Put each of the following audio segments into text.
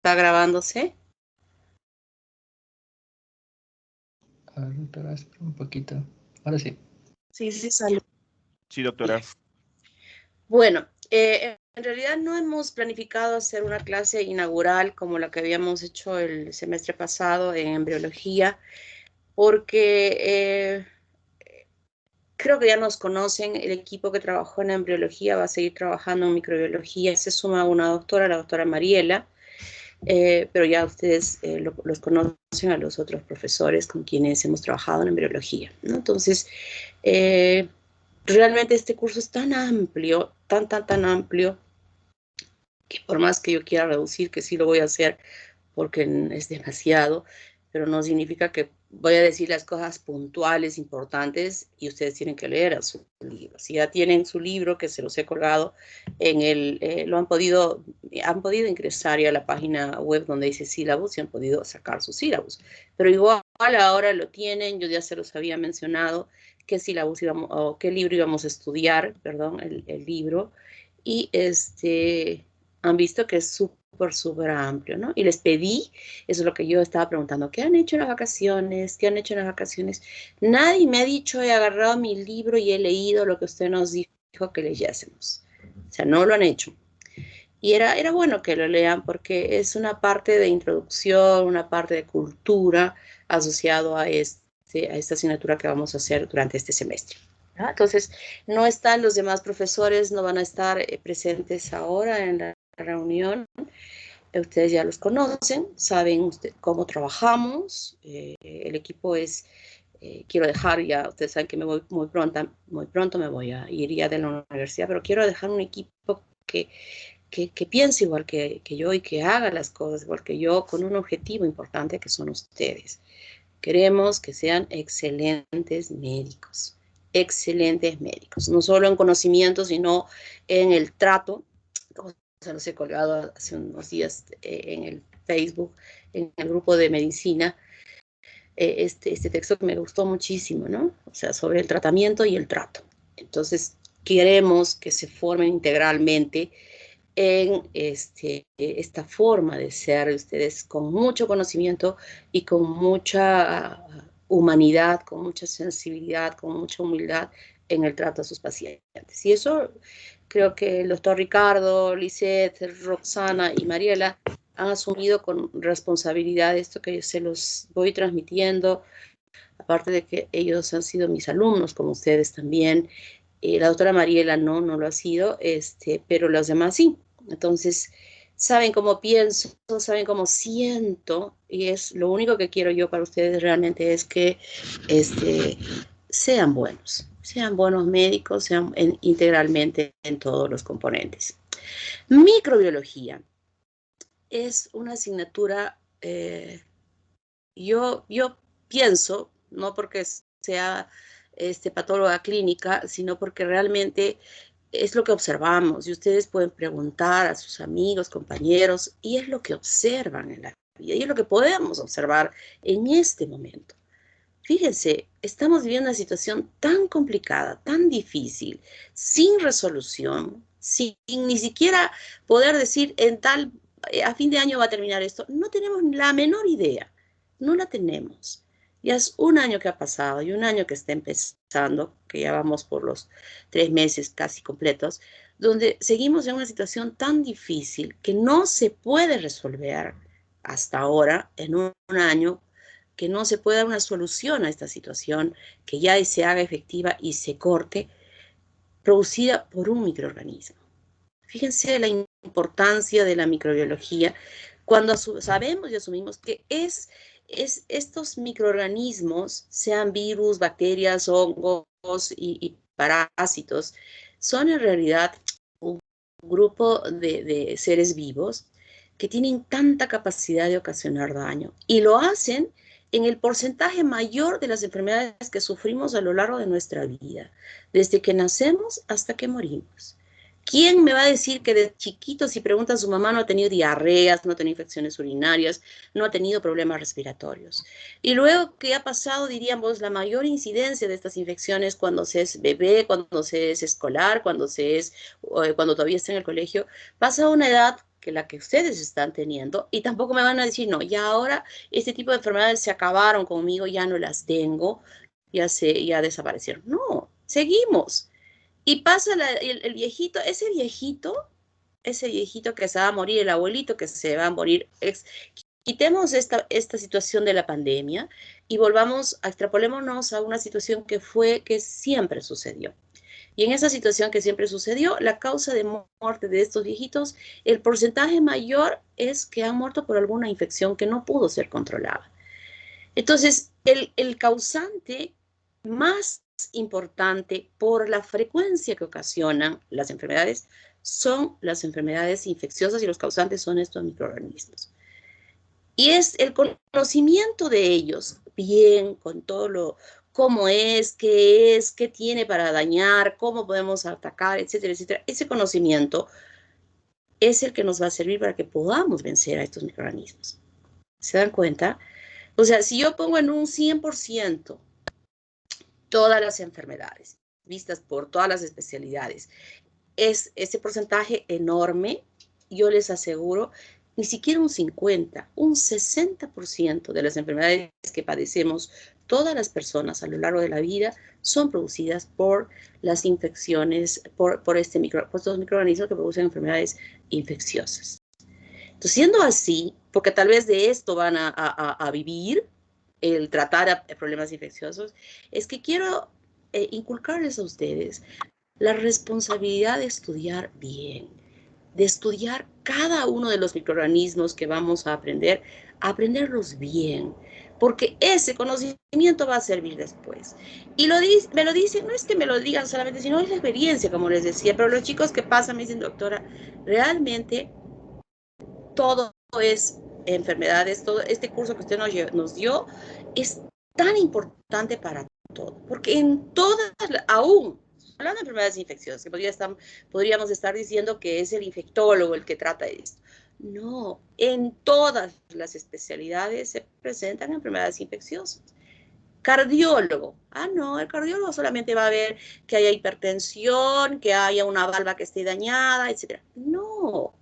¿Está grabándose? A ver, doctora, espera un poquito. Ahora sí. Sí, sale. Sí, doctora. Bueno, en realidad no hemos planificado hacer una clase inaugural como la que habíamos hecho el semestre pasado en embriología, porque creo que ya nos conocen. El equipo que trabajó en embriología va a seguir trabajando en microbiología. Se suma una doctora, la doctora Mariela, pero ya ustedes los conocen a los otros profesores con quienes hemos trabajado en embriología, ¿no? Entonces, realmente este curso es tan amplio, tan amplio, que por más que yo quiera reducir, que sí lo voy a hacer porque es demasiado, pero no significa que voy a decir las cosas puntuales, importantes, y ustedes tienen que leer su libro. Si ya tienen su libro, que se los he colgado en han podido ingresar ya a la página web donde dice sílabus y han podido sacar sus sílabus. Pero igual ahora lo tienen, yo ya se los había mencionado, qué sílabus íbamos, o qué libro íbamos a estudiar, perdón, el libro, y han visto que es súper amplio, ¿no? Y les pedí, eso es lo que yo estaba preguntando, ¿qué han hecho en las vacaciones? ¿Qué han hecho en las vacaciones? Nadie me ha dicho, he agarrado mi libro y he leído lo que usted nos dijo que leyésemos. O sea, no lo han hecho. Y era bueno que lo lean porque es una parte de introducción, una parte de cultura asociado a esta asignatura que vamos a hacer durante este semestre. ¿Ah? Entonces, no están los demás profesores, no van a estar presentes ahora en la reunión. Ustedes ya los conocen, saben cómo trabajamos. El equipo es, quiero dejar ya, ustedes saben que me voy muy pronto me voy a ir ya de la universidad, pero quiero dejar un equipo que piense igual que yo y que haga las cosas igual que yo, con un objetivo importante que son ustedes. Queremos que sean excelentes médicos, no solo en conocimiento, sino en el trato. Se los he colgado hace unos días en el Facebook, en el grupo de medicina, este texto que me gustó muchísimo, ¿no? O sea, sobre el tratamiento y el trato. Entonces, queremos que se formen integralmente en esta forma de ser de ustedes, con mucho conocimiento y con mucha humanidad, con mucha sensibilidad, con mucha humildad en el trato a sus pacientes. Y eso creo que el doctor Ricardo, Lisette, Roxana y Mariela han asumido con responsabilidad esto que se los voy transmitiendo, aparte de que ellos han sido mis alumnos, como ustedes también. La doctora Mariela no lo ha sido, pero los demás sí. Entonces, saben cómo pienso, saben cómo siento, y es lo único que quiero yo para ustedes realmente es que sean buenos médicos, sean integralmente en todos los componentes. Microbiología es una asignatura, yo pienso, no porque sea patóloga clínica, sino porque realmente es lo que observamos, y ustedes pueden preguntar a sus amigos, compañeros, y es lo que observan en la vida, y es lo que podemos observar en este momento. Fíjense, estamos viviendo una situación tan complicada, tan difícil, sin resolución, sin ni siquiera poder decir a fin de año va a terminar esto. No tenemos la menor idea, no la tenemos. Ya es un año que ha pasado y un año que está empezando, que ya vamos por los 3 meses casi completos, donde seguimos en una situación tan difícil que no se puede resolver hasta ahora, en un año, que no se pueda dar una solución a esta situación, que ya se haga efectiva y se corte, producida por un microorganismo. Fíjense la importancia de la microbiología cuando sabemos y asumimos que estos microorganismos, sean virus, bacterias, hongos y parásitos, son en realidad un grupo de seres vivos que tienen tanta capacidad de ocasionar daño, y lo hacen en el porcentaje mayor de las enfermedades que sufrimos a lo largo de nuestra vida, desde que nacemos hasta que morimos. ¿Quién me va a decir que de chiquito, si pregunta a su mamá, no ha tenido diarreas, no ha tenido infecciones urinarias, no ha tenido problemas respiratorios? Y luego, ¿qué ha pasado? Diríamos, la mayor incidencia de estas infecciones cuando se es bebé, cuando se es escolar, cuando todavía está en el colegio, pasa a una edad que la que ustedes están teniendo, y tampoco me van a decir, no, ya ahora este tipo de enfermedades se acabaron conmigo, ya no las tengo, ya desaparecieron. No, seguimos. Y pasa el viejito, ese viejito que se va a morir, el abuelito que se va a morir. Quitemos esta situación de la pandemia y extrapolémonos a una situación que siempre sucedió. Y en esa situación que siempre sucedió, la causa de muerte de estos viejitos, el porcentaje mayor es que han muerto por alguna infección que no pudo ser controlada. Entonces, el causante más importante por la frecuencia que ocasionan las enfermedades son las enfermedades infecciosas y los causantes son estos microorganismos. Y es el conocimiento de ellos, bien, con todo cómo qué tiene para dañar, cómo podemos atacar, etcétera, etcétera. Ese conocimiento es el que nos va a servir para que podamos vencer a estos microorganismos. ¿Se dan cuenta? O sea, si yo pongo en un 100% todas las enfermedades vistas por todas las especialidades, es ese porcentaje enorme, yo les aseguro, ni siquiera un 50, un 60% de las enfermedades que padecemos todas las personas a lo largo de la vida son producidas por las infecciones, por estos microorganismos que producen enfermedades infecciosas. Entonces, siendo así, porque tal vez de esto van a vivir, el tratar problemas infecciosos, es que quiero inculcarles a ustedes la responsabilidad de estudiar bien, de estudiar cada uno de los microorganismos que vamos a aprenderlos bien, porque ese conocimiento va a servir después. Y me lo dicen, no es que me lo digan solamente, sino es la experiencia, como les decía, pero los chicos que pasan me dicen, doctora, realmente todo es enfermedades, todo este curso que usted nos dio es tan importante para todo, porque en todas, aún hablando de enfermedades infecciosas, que podríamos estar diciendo que es el infectólogo el que trata esto. No, en todas las especialidades se presentan enfermedades infecciosas. Cardiólogo. Ah, no, el cardiólogo solamente va a ver que haya hipertensión, que haya una valva que esté dañada, etc. No.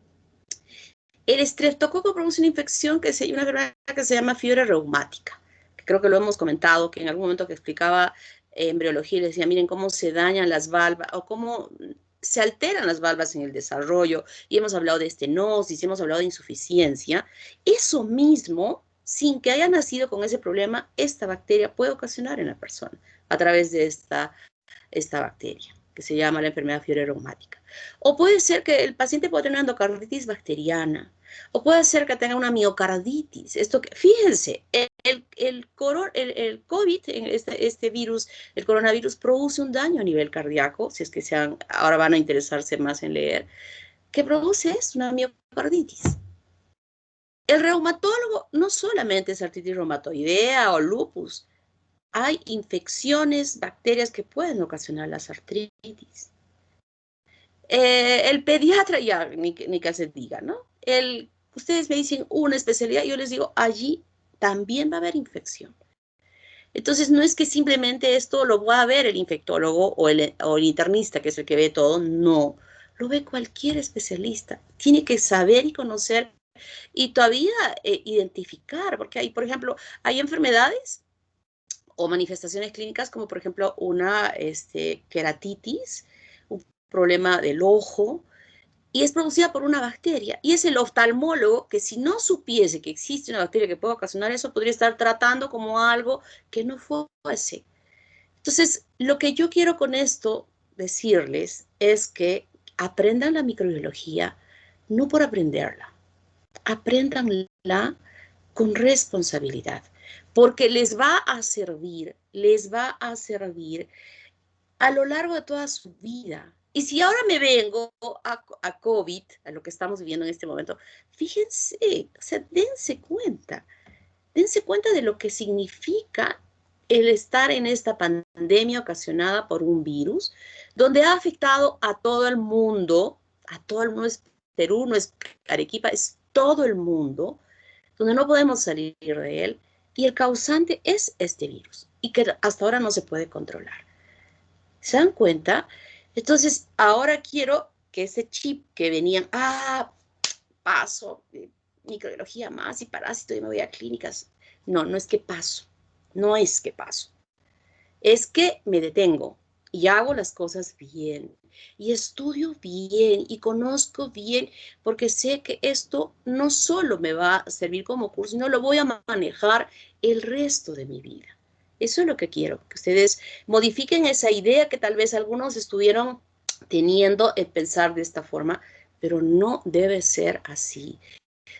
El estreptococo produce una infección una enfermedad que se llama fiebre reumática, que creo que lo hemos comentado, que en algún momento que explicaba embriología le decía, miren cómo se dañan las valvas o cómo se alteran las valvas en el desarrollo, y hemos hablado de estenosis, hemos hablado de insuficiencia. Eso mismo, sin que haya nacido con ese problema, esta bacteria puede ocasionar en la persona a través de esta bacteria, que se llama la enfermedad fiebre reumática. O puede ser que el paciente pueda tener una endocarditis bacteriana, o puede ser que tenga una miocarditis. Fíjense, el COVID, este virus, el coronavirus, produce un daño a nivel cardíaco, si es que ahora van a interesarse más en leer, que produce una miocarditis. El reumatólogo no solamente es artritis reumatoidea o lupus, hay infecciones, bacterias que pueden ocasionar las artritis. El pediatra, ya ni que se diga, ¿no? Ustedes me dicen una especialidad, yo les digo, allí también va a haber infección. Entonces, no es que simplemente esto lo va a ver el infectólogo o el internista, que es el que ve todo, no. Lo ve cualquier especialista. Tiene que saber y conocer y todavía identificar, porque por ejemplo, hay enfermedades o manifestaciones clínicas como por ejemplo una queratitis, un problema del ojo, y es producida por una bacteria. Y es el oftalmólogo que, si no supiese que existe una bacteria que puede ocasionar eso, podría estar tratando como algo que no fuese. Entonces, lo que yo quiero con esto decirles es que aprendan la microbiología no por aprenderla, apréndanla con responsabilidad, porque les va a servir a lo largo de toda su vida. Y si ahora me vengo a COVID, a lo que estamos viviendo en este momento, fíjense, o sea, dense cuenta de lo que significa el estar en esta pandemia ocasionada por un virus, donde ha afectado a todo el mundo, es Perú, no es Arequipa, es todo el mundo, donde no podemos salir de él, y el causante es este virus, y que hasta ahora no se puede controlar. ¿Se dan cuenta? Entonces, ahora quiero que ese chip que venían, paso de microbiología más y parásito y me voy a clínicas. No, no es que paso, no es que paso. Es que me detengo y hago las cosas bien y estudio bien y conozco bien porque sé que esto no solo me va a servir como curso, sino lo voy a manejar el resto de mi vida. Eso es lo que quiero, que ustedes modifiquen esa idea que tal vez algunos estuvieron teniendo en pensar de esta forma, pero no debe ser así.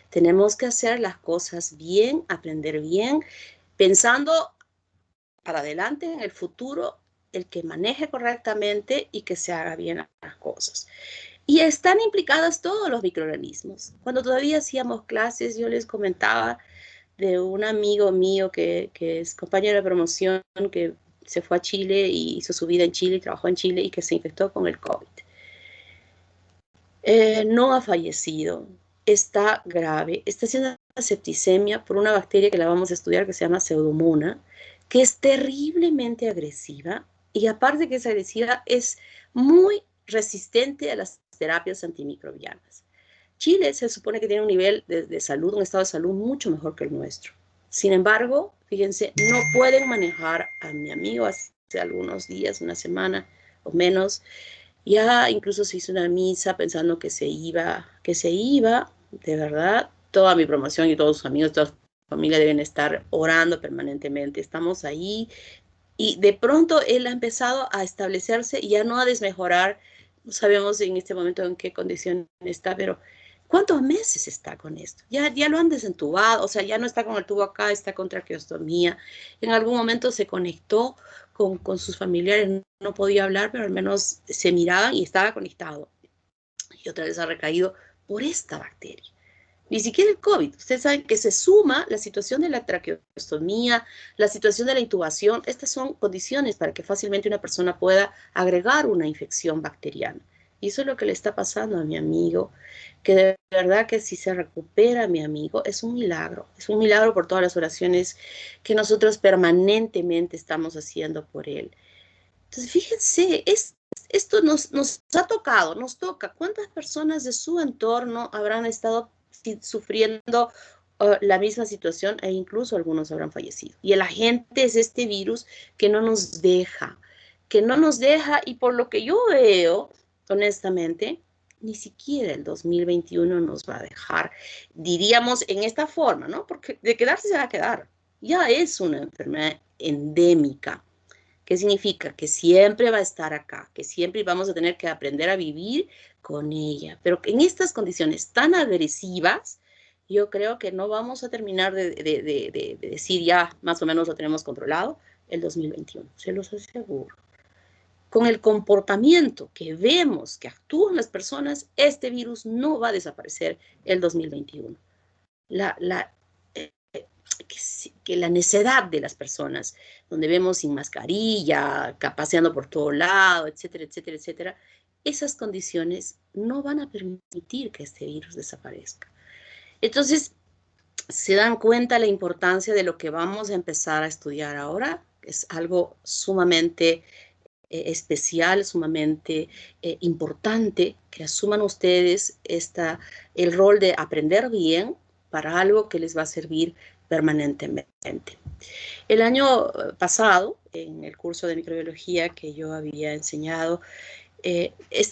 Tenemos que hacer las cosas bien, aprender bien, pensando para adelante en el futuro, el que maneje correctamente y que se haga bien las cosas. Y están implicadas todos los microorganismos. Cuando todavía hacíamos clases, yo les comentaba de un amigo mío que es compañero de promoción, que se fue a Chile y hizo su vida en Chile y trabajó en Chile y que se infectó con el COVID. No ha fallecido, está grave, está haciendo una septicemia por una bacteria que la vamos a estudiar que se llama Pseudomonas, que es terriblemente agresiva y aparte que es agresiva, es muy resistente a las terapias antimicrobianas. Chile se supone que tiene un nivel de salud, un estado de salud mucho mejor que el nuestro. Sin embargo, fíjense, no pueden manejar a mi amigo hace algunos días, una semana o menos. Ya incluso se hizo una misa pensando que se iba, de verdad. Toda mi promoción y todos sus amigos, toda su familia deben estar orando permanentemente. Estamos ahí y de pronto él ha empezado a establecerse y ya no a desmejorar. No sabemos en este momento en qué condición está, pero ¿cuántos meses está con esto? Ya lo han desentubado, o sea, ya no está con el tubo acá, está con traqueostomía. En algún momento se conectó con sus familiares, no podía hablar, pero al menos se miraban y estaba conectado. Y otra vez ha recaído por esta bacteria. Ni siquiera el COVID. Ustedes saben que se suma la situación de la traqueostomía, la situación de la intubación. Estas son condiciones para que fácilmente una persona pueda agregar una infección bacteriana. Y eso es lo que le está pasando a mi amigo, que de verdad que si se recupera mi amigo es un milagro. Es un milagro por todas las oraciones que nosotros permanentemente estamos haciendo por él. Entonces, fíjense, esto nos ha tocado, nos toca. ¿Cuántas personas de su entorno habrán estado sufriendo la misma situación e incluso algunos habrán fallecido? Y el agente es este virus que no nos deja y por lo que yo veo, honestamente, ni siquiera el 2021 nos va a dejar, diríamos en esta forma, ¿no? Porque de quedarse se va a quedar. Ya es una enfermedad endémica. ¿Qué significa? Que siempre va a estar acá, que siempre vamos a tener que aprender a vivir con ella. Pero en estas condiciones tan agresivas, yo creo que no vamos a terminar de decir ya más o menos lo tenemos controlado el 2021, se los aseguro. Con el comportamiento que vemos que actúan las personas, este virus no va a desaparecer el 2021. Que la necedad de las personas, donde vemos sin mascarilla, paseando por todo lado, etcétera, etcétera, etcétera, esas condiciones no van a permitir que este virus desaparezca. Entonces, se dan cuenta la importancia de lo que vamos a empezar a estudiar ahora. Es algo sumamente especial, sumamente importante que asuman ustedes el rol de aprender bien para algo que les va a servir permanentemente. El año pasado, en el curso de microbiología que yo había enseñado,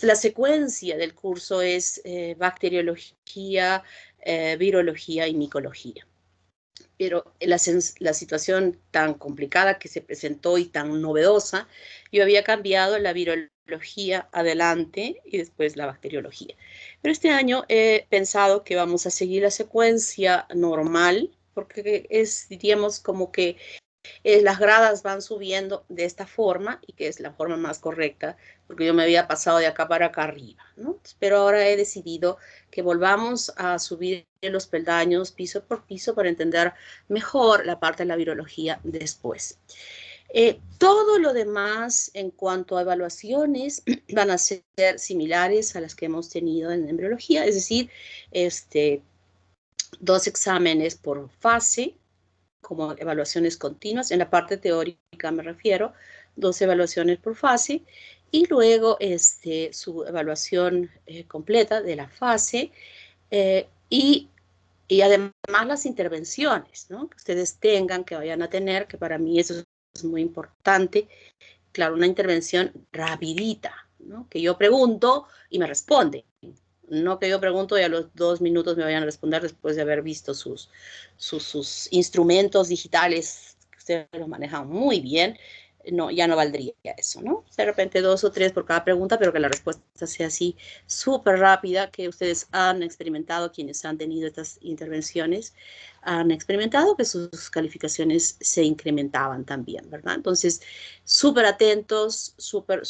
la secuencia del curso es bacteriología, virología y micología. Pero la situación tan complicada que se presentó y tan novedosa, yo había cambiado la virología adelante y después la bacteriología. Pero este año he pensado que vamos a seguir la secuencia normal, porque diríamos, como que las gradas van subiendo de esta forma y que es la forma más correcta, porque yo me había pasado de acá para acá arriba, ¿no? Pero ahora he decidido que volvamos a subir los peldaños piso por piso para entender mejor la parte de la virología después. Todo lo demás en cuanto a evaluaciones van a ser similares a las que hemos tenido en embriología, es decir, 2 exámenes por fase, como evaluaciones continuas, en la parte teórica me refiero, 2 evaluaciones por fase, y luego su evaluación completa de la fase, y además las intervenciones, ¿no? Que ustedes tengan, que vayan a tener, que para mí eso es muy importante. Claro, una intervención rapidita, ¿no? Que yo pregunto y me responden. No que yo pregunto y a los 2 minutos me vayan a responder después de haber visto sus instrumentos digitales, que ustedes los manejan muy bien. No, ya no valdría eso, ¿no? De repente 2 o 3 por cada pregunta, pero que la respuesta sea así súper rápida, que ustedes han experimentado, quienes han tenido estas intervenciones, han experimentado que sus calificaciones se incrementaban también, ¿verdad? Entonces, súper atentos, súper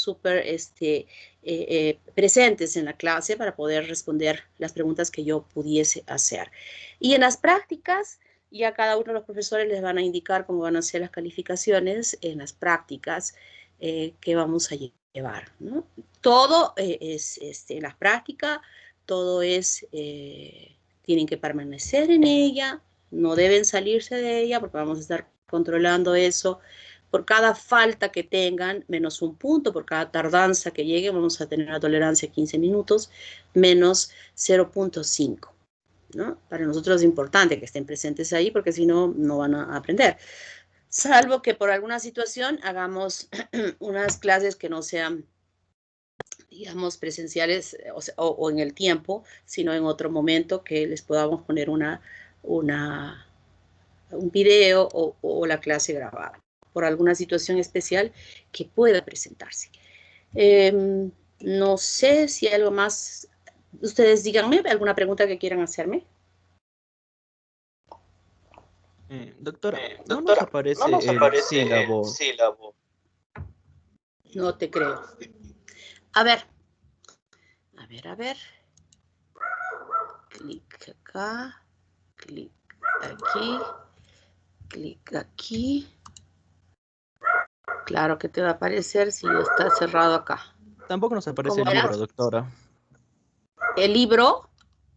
presentes en la clase para poder responder las preguntas que yo pudiese hacer. Y en las prácticas, ya cada uno de los profesores les van a indicar cómo van a ser las calificaciones en las prácticas que vamos a llevar, ¿no? Todo es en las prácticas, todo es, tienen que permanecer en ella, no deben salirse de ella porque vamos a estar controlando eso. Por cada falta que tengan, menos 1 punto, por cada tardanza que llegue, vamos a tener una tolerancia de 15 minutos, menos 0.5. ¿No? Para nosotros es importante que estén presentes ahí porque si no, no van a aprender. Salvo que por alguna situación hagamos unas clases que no sean, digamos, presenciales o en el tiempo, sino en otro momento que les podamos poner un video o la clase grabada por alguna situación especial que pueda presentarse. No sé si hay algo más. Ustedes díganme, ¿alguna pregunta que quieran hacerme? Doctora, no nos aparece el sílabo. No te creo. A ver. Clic acá. Clic aquí. Clic aquí. Claro que te va a aparecer si está cerrado acá. Tampoco nos aparece el libro, doctora. ¿El libro?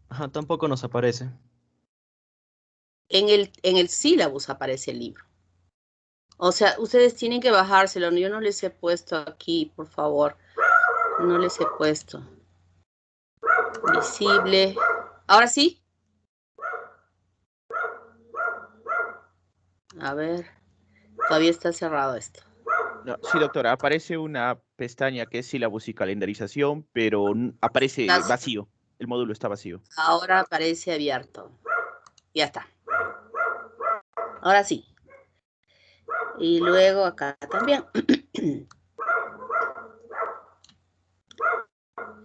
Ajá, tampoco nos aparece. En el sílabus aparece el libro. O sea, ustedes tienen que bajárselo. Yo no les he puesto aquí, por favor. No les he puesto. Visible. ¿Ahora sí? A ver. Todavía está cerrado esto. No, sí, doctora, aparece una pestaña que es sílabus y calendarización, pero aparece vacío. El módulo está vacío. Ahora aparece abierto. Ya está. Ahora sí. Y luego acá también.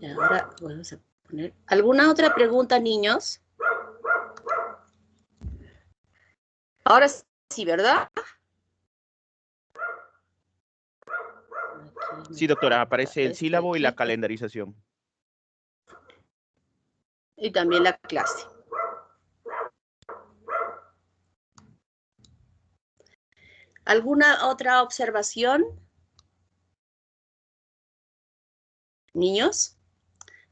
Y ahora vamos a poner... ¿Alguna otra pregunta, niños? Ahora sí, ¿verdad? Sí, doctora, aparece el sílabo y la calendarización. Y también la clase. ¿Alguna otra observación? Niños,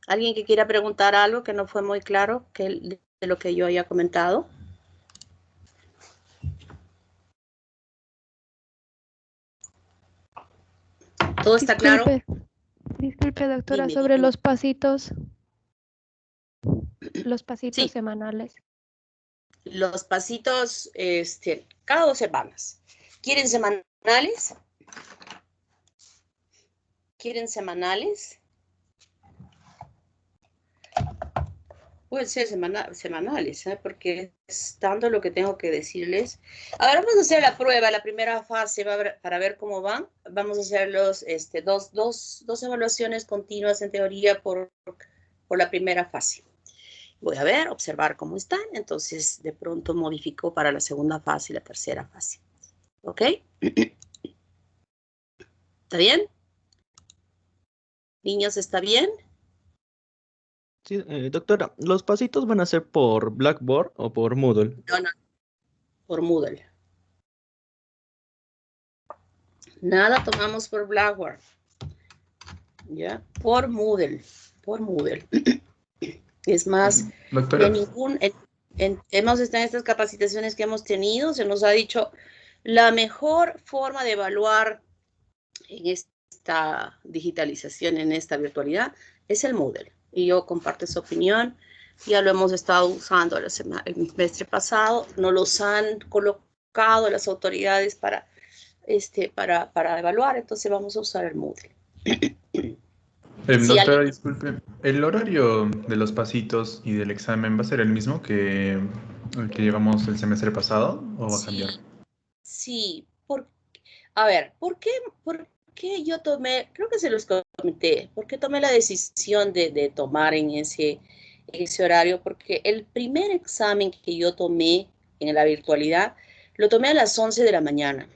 ¿alguien que quiera preguntar algo que no fue muy claro de lo que yo haya comentado? ¿Todo está claro? Disculpe, doctora, Dime, sobre dime. los pasitos Sí. semanales. Los pasitos, cada 2 semanas. ¿Quieren semanales? ¿Quieren semanales? Pueden ser semanales, ¿eh? Porque es tanto lo que tengo que decirles. Ahora vamos a hacer la prueba, la primera fase para ver cómo van. Vamos a hacer dos evaluaciones continuas en teoría por la primera fase. Voy a ver, observar cómo están, entonces de pronto modifico para la segunda fase y la tercera fase. ¿Ok? ¿Está bien? Niños, ¿está bien? Sí, doctora, ¿los pasitos van a ser por Blackboard o por Moodle? No, por Moodle. Nada tomamos por Blackboard. ¿Ya? Por Moodle. Es más, Doctora. hemos estado en estas capacitaciones que hemos tenido, se nos ha dicho la mejor forma de evaluar en esta digitalización, en esta virtualidad, es el Moodle. Y yo comparto esa opinión Ya lo hemos estado usando el semestre pasado. No los han colocado las autoridades para evaluar, entonces vamos a usar el Moodle. Doctora, disculpe, ¿el horario de los pasitos y del examen va a ser el mismo que el que llevamos el semestre pasado o va a cambiar? Sí. A ver, ¿por qué yo tomé, creo que se los comenté, por qué tomé la decisión de tomar en ese horario? Porque el primer examen que yo tomé en la virtualidad, lo tomé a las 11 de la mañana.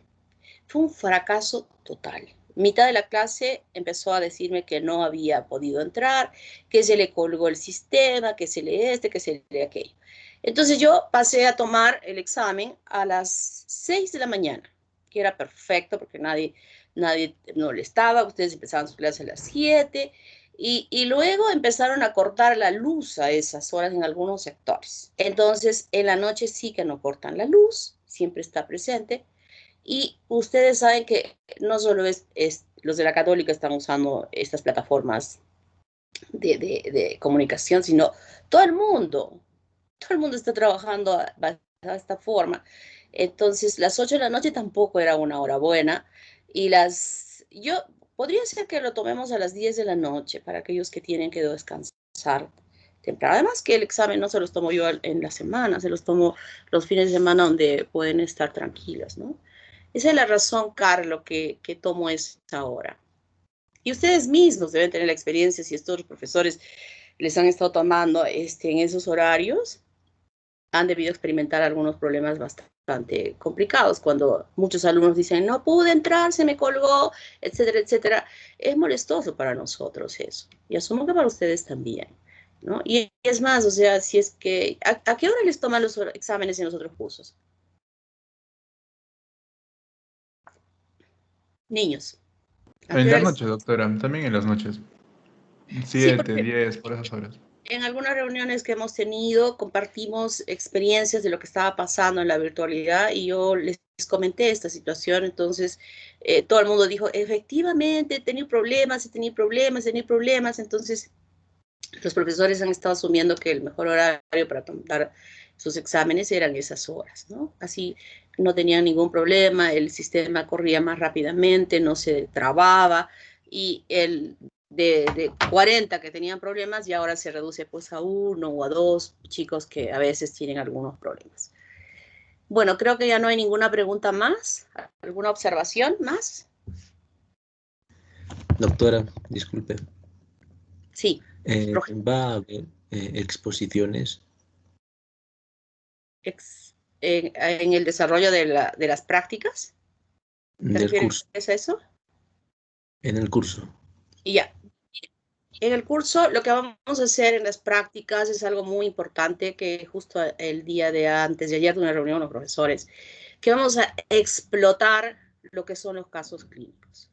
Fue un fracaso total. Mitad de la clase empezó a decirme que no había podido entrar, que se le colgó el sistema, que se le que se le aquello. Entonces yo pasé a tomar el examen a las 6 de la mañana, que era perfecto porque nadie molestaba, ustedes empezaban sus clases a las 7, y luego empezaron a cortar la luz a esas horas en algunos sectores. Entonces, en la noche sí que no cortan la luz, siempre está presente. Y ustedes saben que no solo es los de la Católica están usando estas plataformas de comunicación, sino todo el mundo está trabajando a esta forma. Entonces, las 8 de la noche tampoco era una hora buena. Y podría ser que lo tomemos a las 10 de la noche para aquellos que tienen que descansar temprano. Además que el examen no se los tomo yo en la semana, se los tomo los fines de semana donde pueden estar tranquilos, ¿no? Esa es la razón, Carlos, que tomo esa hora. Y ustedes mismos deben tener la experiencia, si estos profesores les han estado tomando en esos horarios, han debido experimentar algunos problemas bastante complicados, cuando muchos alumnos dicen, no pude entrar, se me colgó, etcétera, etcétera. Es molestoso para nosotros eso, y asumo que para ustedes también, ¿no? Y es más, o sea, si es que, ¿a qué hora les toman los exámenes en los otros cursos? Niños. En la noche, doctora, también en las noches. 7, 10, por esas horas. En algunas reuniones que hemos tenido, compartimos experiencias de lo que estaba pasando en la virtualidad y yo les comenté esta situación. Entonces, todo el mundo dijo, efectivamente, he tenido problemas. Entonces, los profesores han estado asumiendo que el mejor horario para tomar sus exámenes eran esas horas, ¿no? Así no tenían ningún problema, el sistema corría más rápidamente, no se trababa, y de 40 que tenían problemas y ahora se reduce pues a 1 o a 2 chicos que a veces tienen algunos problemas. Bueno, creo que ya no hay ninguna pregunta más. ¿Alguna observación más? Doctora, disculpe. Sí. ¿Va a haber exposiciones? En el desarrollo de las prácticas. ¿Te refieres a eso? En el curso. Y ya. En el curso, lo que vamos a hacer en las prácticas es algo muy importante, que justo el día de antes de ayer de una reunión con los profesores, que vamos a explotar lo que son los casos clínicos.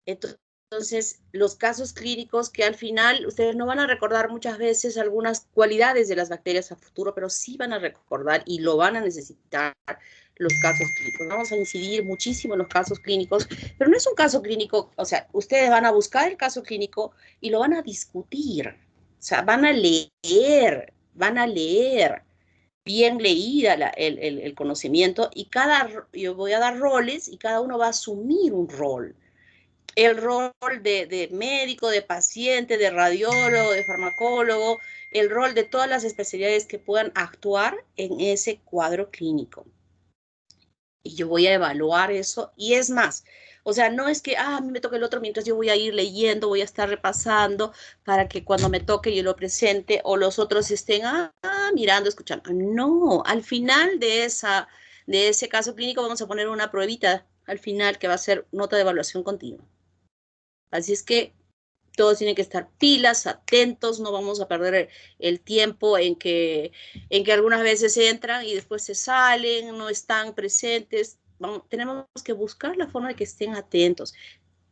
Entonces, los casos clínicos que al final ustedes no van a recordar muchas veces algunas cualidades de las bacterias a futuro, pero sí van a recordar y lo van a necesitar los casos clínicos. Vamos a incidir muchísimo en los casos clínicos, pero no es un caso clínico, o sea, ustedes van a buscar el caso clínico y lo van a discutir, o sea, van a leer bien leída el conocimiento, y yo voy a dar roles y cada uno va a asumir un rol. El rol de médico, de paciente, de radiólogo, de farmacólogo, el rol de todas las especialidades que puedan actuar en ese cuadro clínico. Y yo voy a evaluar eso, y es más, o sea, no es que, a mí me toque el otro mientras yo voy a ir leyendo, voy a estar repasando para que cuando me toque yo lo presente o los otros estén mirando, escuchando. No, al final de ese caso clínico vamos a poner una pruebita al final que va a ser nota de evaluación continua. Así es que todos tienen que estar pilas, atentos, no vamos a perder el tiempo en que algunas veces entran y después se salen, no están presentes. Tenemos que buscar la forma de que estén atentos.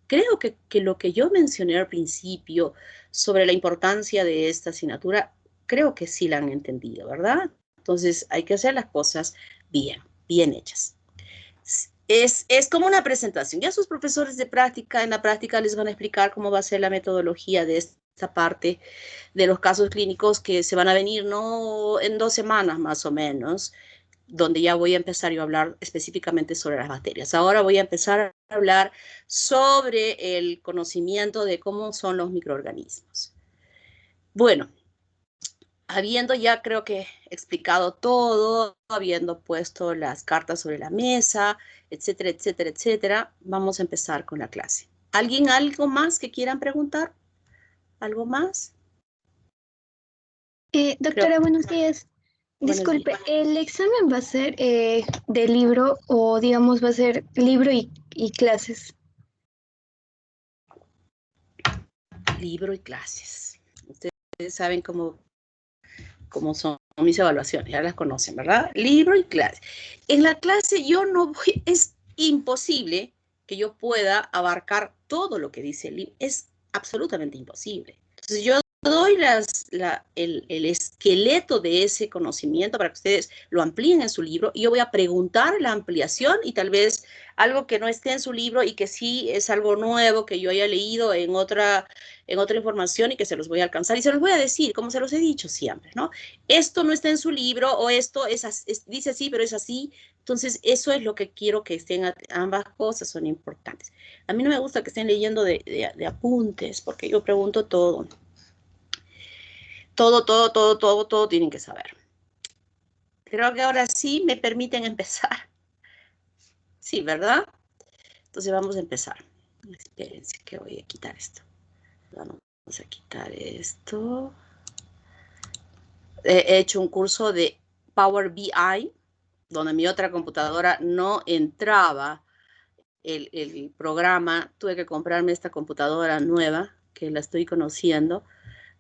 Creo que lo que yo mencioné al principio sobre la importancia de esta asignatura, creo que sí la han entendido, ¿verdad? Entonces hay que hacer las cosas bien hechas. Es como una presentación. Ya sus profesores de práctica, en la práctica les van a explicar cómo va a ser la metodología de esta esta parte de los casos clínicos que se van a venir, ¿no? En 2 semanas más o menos, donde ya voy a empezar yo a hablar específicamente sobre las bacterias. Ahora voy a empezar a hablar sobre el conocimiento de cómo son los microorganismos. Bueno, habiendo ya creo que explicado todo, habiendo puesto las cartas sobre la mesa, etcétera, etcétera, etcétera, vamos a empezar con la clase. ¿Alguien algo más que quieran preguntar? ¿Algo más? Doctora, buenos días. Buenos Disculpe, días. ¿el examen va a ser de libro o digamos va a ser libro y clases? Libro y clases. Ustedes saben cómo son mis evaluaciones, ya las conocen, ¿verdad? Libro y clase. En la clase yo no voy, es imposible que yo pueda abarcar todo lo que dice el libro, es absolutamente imposible. Entonces yo doy el esqueleto de ese conocimiento para que ustedes lo amplíen en su libro y yo voy a preguntar la ampliación y tal vez algo que no esté en su libro y que sí es algo nuevo que yo haya leído en otra información y que se los voy a alcanzar y se los voy a decir, como se los he dicho siempre, ¿no? Esto no está en su libro o esto dice así, pero es así. Entonces, eso es lo que quiero que estén, ambas cosas son importantes. A mí no me gusta que estén leyendo de apuntes, porque yo pregunto todo. Todo tienen que saber. Creo que ahora sí me permiten empezar. Sí, ¿verdad? Entonces vamos a empezar. Espérense que voy a quitar esto. Vamos a quitar esto. He hecho un curso de Power BI, donde mi otra computadora no entraba el programa. Tuve que comprarme esta computadora nueva, que la estoy conociendo,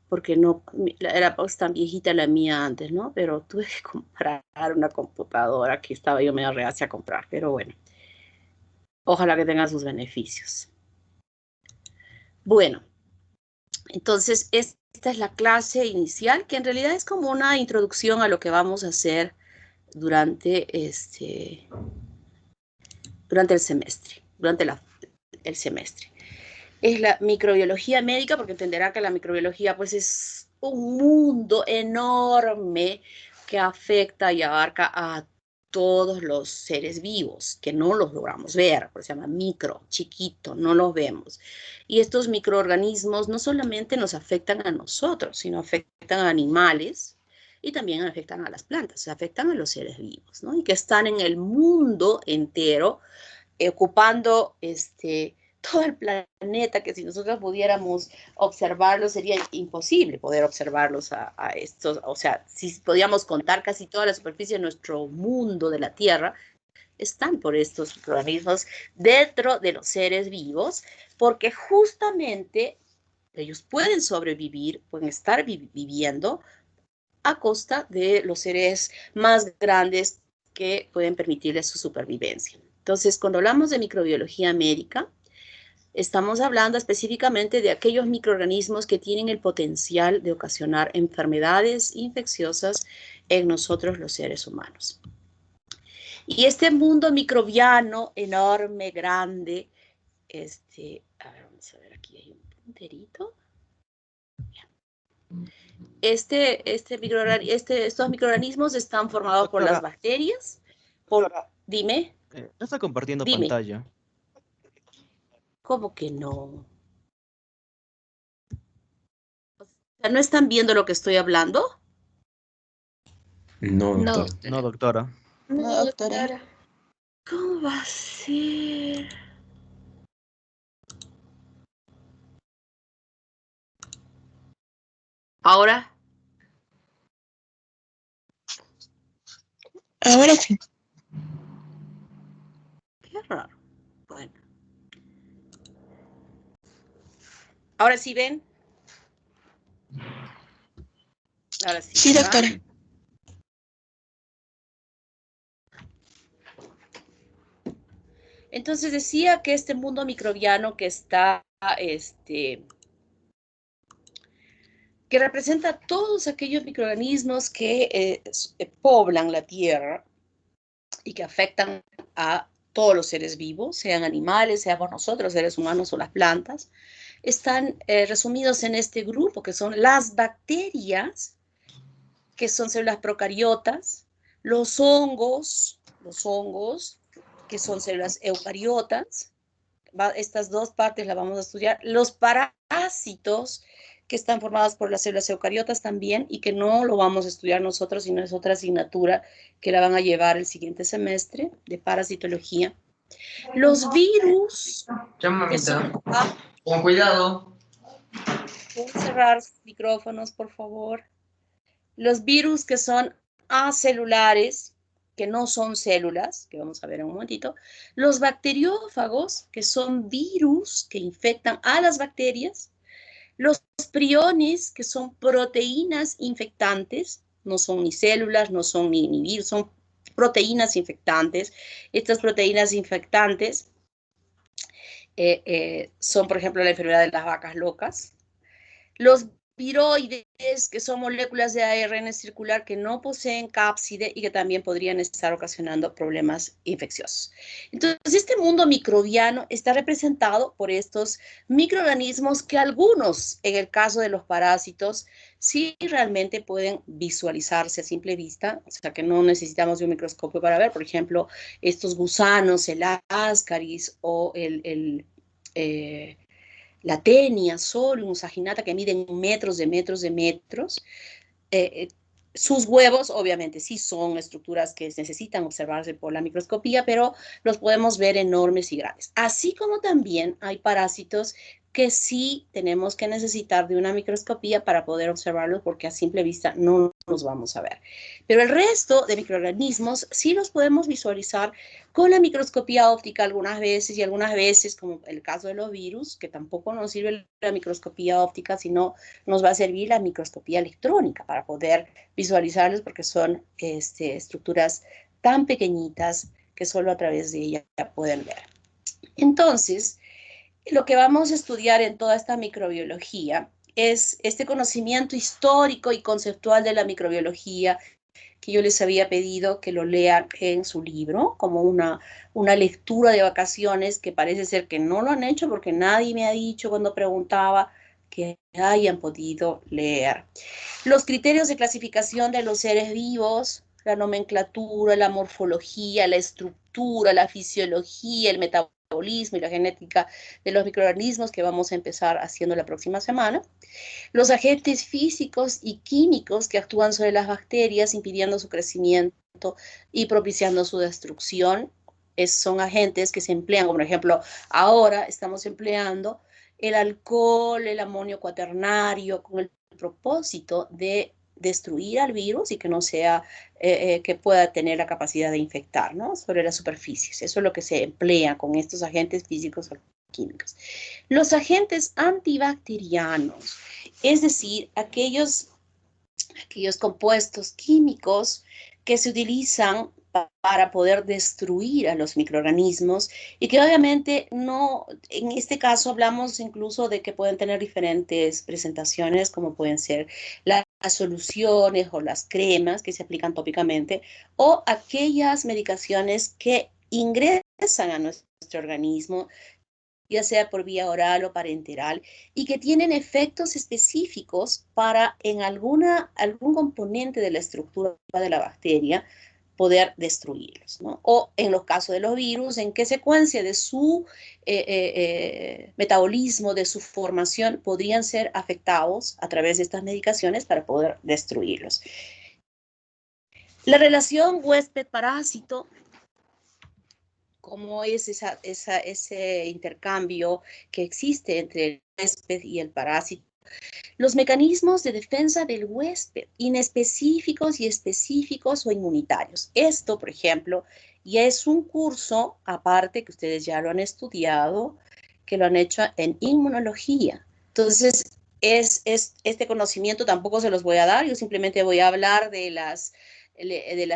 porque no, era pues tan viejita la mía antes, ¿no? Pero tuve que comprar una computadora que estaba yo medio reacia a comprar, pero bueno. Ojalá que tenga sus beneficios. Bueno, entonces esta es la clase inicial, que en realidad es como una introducción a lo que vamos a hacer durante el semestre, el semestre. Es la microbiología médica, porque entenderá que la microbiología pues es un mundo enorme que afecta y abarca a todos los seres vivos, que no los logramos ver, por eso se llama micro, chiquito, no los vemos. Y estos microorganismos no solamente nos afectan a nosotros, sino afectan a animales y también afectan a las plantas, afectan a los seres vivos, ¿no? Y que están en el mundo entero, ocupando todo el planeta, que si nosotros pudiéramos observarlos, sería imposible poder observarlos a estos, o sea, si podíamos contar casi toda la superficie de nuestro mundo de la Tierra, están por estos microorganismos dentro de los seres vivos, porque justamente ellos pueden sobrevivir, pueden estar viviendo a costa de los seres más grandes que pueden permitirles su supervivencia. Entonces, cuando hablamos de microbiología médica, estamos hablando específicamente de aquellos microorganismos que tienen el potencial de ocasionar enfermedades infecciosas en nosotros los seres humanos. Y este mundo microbiano enorme, grande, a ver, vamos a ver, aquí hay un punterito. Estos microorganismos están formados por las bacterias. Dime. No está compartiendo Dime. pantalla. ¿Cómo que no? O sea, ¿no están viendo lo que estoy hablando? No, doctor. No, doctora. No, doctora. ¿Cómo va a ser? ¿Ahora? Ahora sí. Qué raro. Bueno. ¿Ahora sí ven? Ahora sí. Sí, ¿verdad? doctora. Entonces decía que este mundo microbiano que está, que representa todos aquellos microorganismos que poblan la Tierra y que afectan a todos los seres vivos, sean animales, seamos nosotros, seres humanos o las plantas, están resumidos en este grupo, que son las bacterias, que son células procariotas, los hongos, que son células eucariotas. Estas dos partes las vamos a estudiar. Los parásitos, que están formadas por las células eucariotas también, y que no lo vamos a estudiar nosotros, sino es otra asignatura que la van a llevar el siguiente semestre, de parasitología. Los virus, que son... Con cuidado. ¿Pueden cerrar sus micrófonos, por favor? Los virus que son acelulares, que no son células, que vamos a ver en un momentito. Los bacteriófagos, que son virus que infectan a las bacterias. Los priones, que son proteínas infectantes, no son ni células, no son ni virus, son proteínas infectantes. Estas proteínas infectantes son, por ejemplo, la enfermedad de las vacas locas. Los viroides, que son moléculas de ARN circular que no poseen cápside y que también podrían estar ocasionando problemas infecciosos. Entonces, este mundo microbiano está representado por estos microorganismos que algunos, en el caso de los parásitos, sí realmente pueden visualizarse a simple vista, o sea que no necesitamos de un microscopio para ver, por ejemplo, estos gusanos, el ascaris o la Taenia, Solium, Saginata, que miden metros de metros. Sus huevos, obviamente, sí son estructuras que necesitan observarse por la microscopía, pero los podemos ver enormes y grandes. Así como también hay parásitos que sí tenemos que necesitar de una microscopía para poder observarlos, porque a simple vista no los vamos a ver. Pero el resto de microorganismos sí los podemos visualizar con la microscopía óptica algunas veces, y algunas veces, como el caso de los virus, que tampoco nos sirve la microscopía óptica, sino nos va a servir la microscopía electrónica para poder visualizarlos, porque son estructuras tan pequeñitas que solo a través de ella pueden ver. Entonces, lo que vamos a estudiar en toda esta microbiología es este conocimiento histórico y conceptual de la microbiología, que yo les había pedido que lo lean en su libro, como una lectura de vacaciones, que parece ser que no lo han hecho porque nadie me ha dicho cuando preguntaba que hayan podido leer. Los criterios de clasificación de los seres vivos, la nomenclatura, la morfología, la estructura, la fisiología, el metabolismo y la genética de los microorganismos, que vamos a empezar haciendo la próxima semana. Los agentes físicos y químicos que actúan sobre las bacterias, impidiendo su crecimiento y propiciando su destrucción. Son agentes que se emplean, como por ejemplo, ahora estamos empleando el alcohol, el amonio cuaternario, con el propósito de destruir al virus y que no sea, que pueda tener la capacidad de infectar, ¿no?, sobre las superficies. Eso es lo que se emplea con estos agentes físicos o químicos. Los agentes antibacterianos, es decir, aquellos compuestos químicos que se utilizan para poder destruir a los microorganismos, y que obviamente no, en este caso hablamos incluso de que pueden tener diferentes presentaciones, como pueden ser las soluciones o las cremas que se aplican tópicamente, o aquellas medicaciones que ingresan a nuestro organismo, ya sea por vía oral o parenteral, y que tienen efectos específicos para en algún componente de la estructura de la bacteria poder destruirlos, ¿no? O en los casos de los virus, en qué secuencia de su metabolismo, de su formación, podrían ser afectados a través de estas medicaciones para poder destruirlos. La relación huésped-parásito, cómo es ese intercambio que existe entre el huésped y el parásito. Los mecanismos de defensa del huésped, inespecíficos y específicos o inmunitarios. Esto, por ejemplo, ya es un curso aparte que ustedes ya lo han estudiado, que lo han hecho en inmunología. Entonces, este conocimiento tampoco se los voy a dar, yo simplemente voy a hablar de las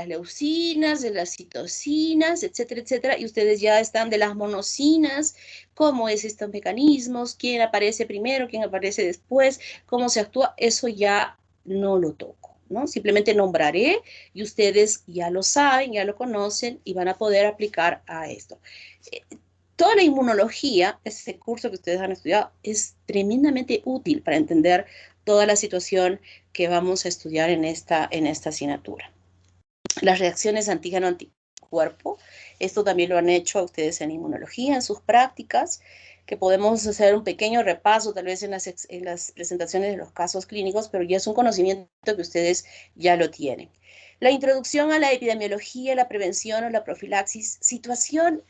leucinas, de las citocinas, etcétera, etcétera, y ustedes ya están de las monocinas, cómo es estos mecanismos, quién aparece primero, quién aparece después, cómo se actúa. Eso ya no lo toco, ¿no? Simplemente nombraré y ustedes ya lo saben, ya lo conocen y van a poder aplicar a esto. toda la inmunología, ese curso que ustedes han estudiado, es tremendamente útil para entender toda la situación que vamos a estudiar en esta asignatura. Las reacciones antígeno-anticuerpo, esto también lo han hecho ustedes en inmunología, en sus prácticas, que podemos hacer un pequeño repaso tal vez en las presentaciones de los casos clínicos, pero ya es un conocimiento que ustedes ya lo tienen. La introducción a la epidemiología, la prevención o la profilaxis, situación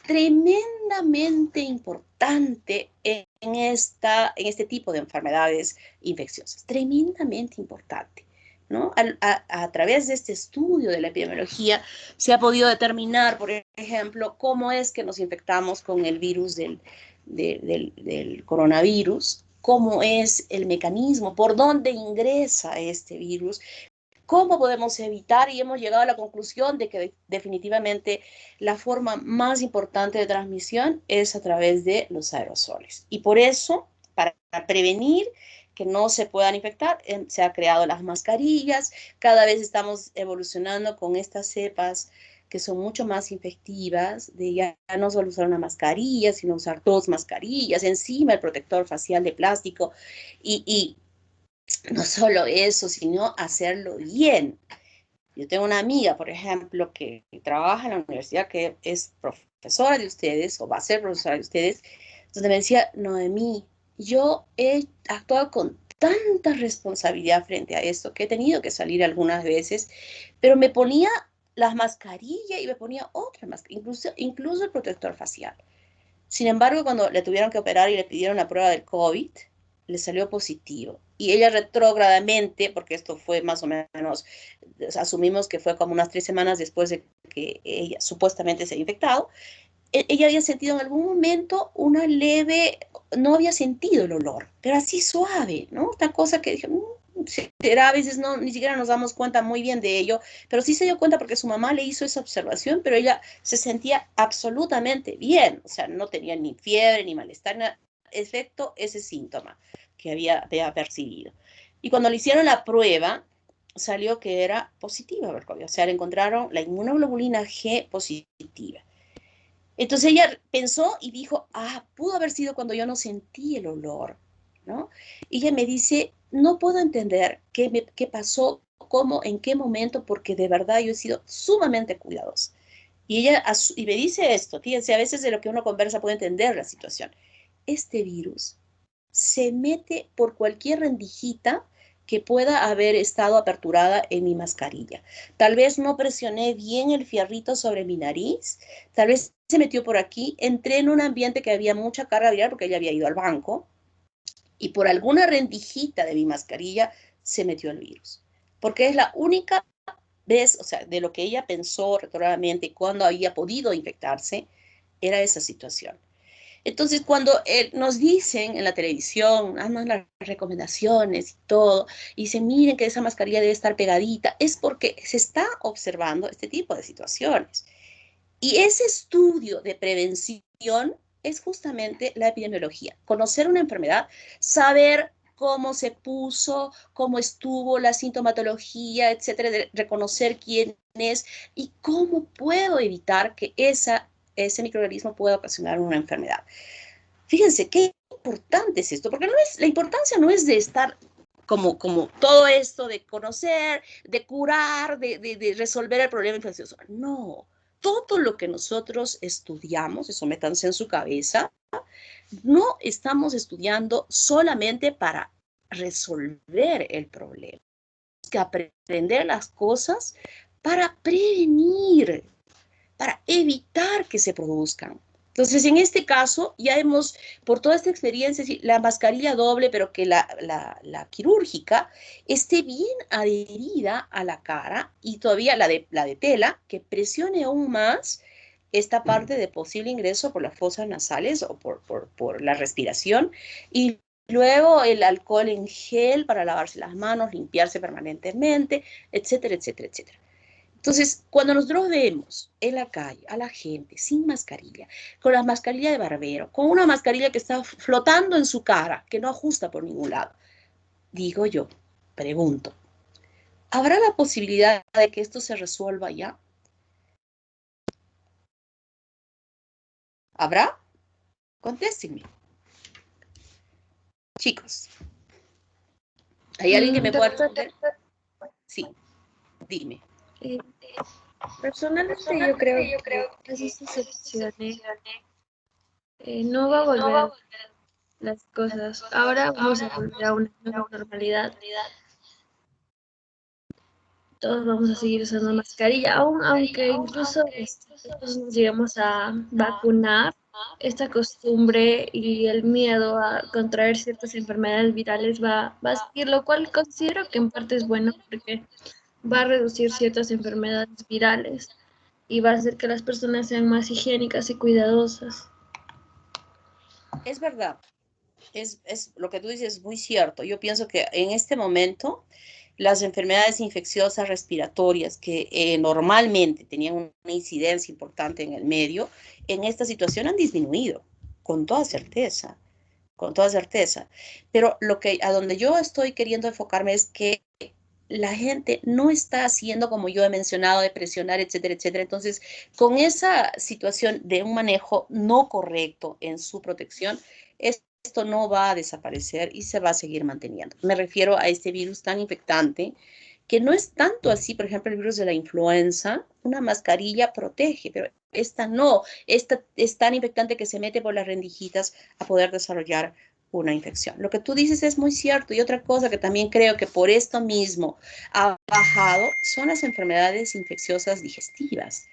tremendamente importante en este tipo de enfermedades infecciosas, tremendamente importante, ¿no? A través de este estudio de la epidemiología se ha podido determinar, por ejemplo, cómo es que nos infectamos con el virus del coronavirus, cómo es el mecanismo, por dónde ingresa este virus, cómo podemos evitar, y hemos llegado a la conclusión de que definitivamente la forma más importante de transmisión es a través de los aerosoles. Y por eso, para prevenir que no se puedan infectar, se han creado las mascarillas, cada vez estamos evolucionando con estas cepas que son mucho más efectivas, de ya no solo usar una mascarilla, sino usar 2 mascarillas, encima el protector facial de plástico, y no solo eso, sino hacerlo bien. Yo tengo una amiga, por ejemplo, que trabaja en la universidad, que es profesora de ustedes, o va a ser profesora de ustedes, donde me decía, Noemí, yo he actuado con tanta responsabilidad frente a esto, que he tenido que salir algunas veces, pero me ponía las mascarillas y me ponía otra mascarilla, incluso el protector facial. Sin embargo, cuando le tuvieron que operar y le pidieron la prueba del COVID, le salió positivo. Y ella retrógradamente, porque esto fue más o menos, asumimos que fue como unas 3 semanas después de que ella supuestamente se había infectado, ella había sentido en algún momento una leve, no había sentido el olor, pero así suave, ¿no? Esta cosa que dije, será, a veces no, ni siquiera nos damos cuenta muy bien de ello, pero sí se dio cuenta porque su mamá le hizo esa observación, pero ella se sentía absolutamente bien, o sea, no tenía ni fiebre, ni malestar, excepto ese síntoma que había percibido. Y cuando le hicieron la prueba, salió que era positiva, o sea, le encontraron la inmunoglobulina G positiva. Entonces ella pensó y dijo, pudo haber sido cuando yo no sentí el olor, ¿no? Y ella me dice, no puedo entender qué pasó, cómo, en qué momento, porque de verdad yo he sido sumamente cuidadosa. Y ella y me dice esto, fíjense, a veces de lo que uno conversa puede entender la situación. Este virus se mete por cualquier rendijita que pueda haber estado aperturada en mi mascarilla. Tal vez no presioné bien el fierrito sobre mi nariz, tal vez se metió por aquí, entré en un ambiente que había mucha carga viral porque ella había ido al banco y por alguna rendijita de mi mascarilla se metió el virus. Porque es la única vez, o sea, de lo que ella pensó retrógradamente cuando había podido infectarse, era esa situación. Entonces, cuando nos dicen en la televisión, haznos las recomendaciones y todo, y dicen, miren que esa mascarilla debe estar pegadita, es porque se está observando este tipo de situaciones. Y ese estudio de prevención es justamente la epidemiología. Conocer una enfermedad, saber cómo se puso, cómo estuvo la sintomatología, etcétera, de reconocer quién es y cómo puedo evitar que ese microorganismo pueda ocasionar una enfermedad. Fíjense qué importante es esto, porque la importancia no es de estar como todo esto de conocer, de curar, de resolver el problema infeccioso. No, todo lo que nosotros estudiamos, eso métanse en su cabeza, no estamos estudiando solamente para resolver el problema. Tenemos que aprender las cosas para prevenir, para evitar que se produzcan. Entonces, en este caso, ya hemos, por toda esta experiencia, la mascarilla doble, pero que la quirúrgica esté bien adherida a la cara y todavía la de tela, que presione aún más esta parte de posible ingreso por las fosas nasales o por la respiración, y luego el alcohol en gel para lavarse las manos, limpiarse permanentemente, etcétera, etcétera, etcétera. Entonces, cuando nosotros vemos en la calle a la gente sin mascarilla, con la mascarilla de barbero, con una mascarilla que está flotando en su cara, que no ajusta por ningún lado, digo yo, pregunto, ¿habrá la posibilidad de que esto se resuelva ya? ¿Habrá? Contéstenme. Chicos, ¿hay alguien que me pueda responder? Sí, dime. Personalmente yo creo que esas excepciones no va a volver las cosas. Ahora vamos a volver a una nueva normalidad. Todos vamos a seguir usando mascarilla, aunque incluso nosotros nos lleguemos a vacunar, esta costumbre y el miedo a contraer ciertas enfermedades virales va a seguir, lo cual considero que en parte es bueno porque va a reducir ciertas enfermedades virales y va a hacer que las personas sean más higiénicas y cuidadosas. Es verdad, es lo que tú dices es muy cierto. Yo pienso que en este momento las enfermedades infecciosas respiratorias que normalmente tenían una incidencia importante en el medio, en esta situación han disminuido, con toda certeza, con toda certeza. Pero a donde yo estoy queriendo enfocarme es que la gente no está haciendo, como yo he mencionado, de presionar, etcétera, etcétera. Entonces, con esa situación de un manejo no correcto en su protección, esto no va a desaparecer y se va a seguir manteniendo. Me refiero a este virus tan infectante que no es tanto así, por ejemplo, el virus de la influenza, una mascarilla protege, pero esta no, esta es tan infectante que se mete por las rendijitas a poder desarrollar una infección. Lo que tú dices es muy cierto y otra cosa que también creo que por esto mismo ha bajado son las enfermedades infecciosas digestivas.